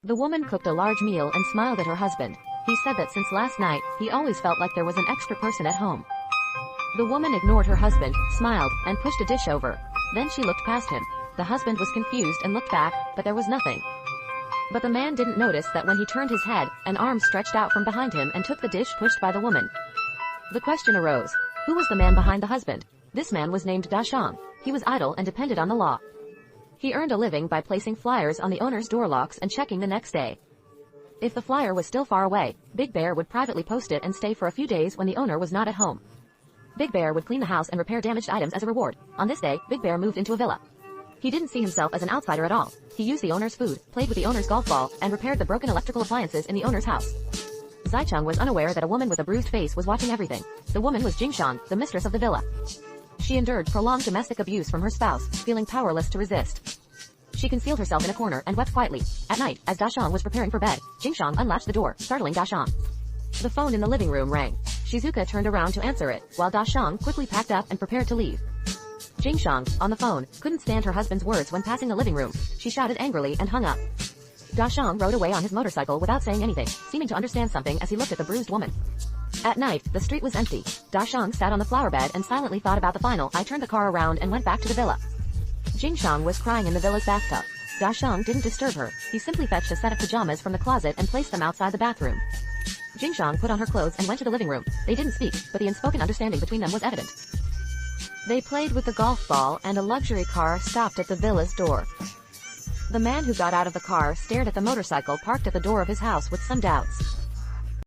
The woman cooked a large meal and smiled at her husband. He said that since last night, he always felt like there was an extra person at home. The woman ignored her husband, smiled, and pushed a dish over. Then she looked past him. The husband was confused and looked back, but there was nothing. But the man didn't notice that when he turned his head, an arm stretched out from behind him and took the dish pushed by the woman. The question arose. Who was the man behind the husband? This man was named Da Shang. He was idle and depended on the law. He earned a living by placing flyers on the owner's door locks and checking the next day. If the flyer was still far away, Big Bear would privately post it and stay for a few days when the owner was not at home. Big Bear would clean the house and repair damaged items as a reward. On this day, Big Bear moved into a villa. He didn't see himself as an outsider at all. He used the owner's food, played with the owner's golf ball, and repaired the broken electrical appliances in the owner's house. Zaicheng was unaware that a woman with a bruised face was watching everything. The woman was Jingshang, the mistress of the villa. She endured prolonged domestic abuse from her spouse, feeling powerless to resist. She concealed herself in a corner and wept quietly. At night, as Da Shang was preparing for bed, Jingshang unlatched the door, startling Da Shang. The phone in the living room rang. Shizuka turned around to answer it, while Da Shang quickly packed up and prepared to leave. Jingshang, on the phone, couldn't stand her husband's words when passing the living room. She shouted angrily and hung up. Da Shang rode away on his motorcycle without saying anything, seeming to understand something as he looked at the bruised woman. At night, the street was empty. Da Shang sat on the flower bed and silently thought about the final. I turned the car around and went back to the villa. Jingshang was crying in the villa's bathtub. Da Shang didn't disturb her. He simply fetched a set of pajamas from the closet and placed them outside the bathroom. Jingshang put on her clothes and went to the living room. They didn't speak, but the unspoken understanding between them was evident. They played with the golf ball and a luxury car stopped at the villa's door. The man who got out of the car stared at the motorcycle parked at the door of his house with some doubts.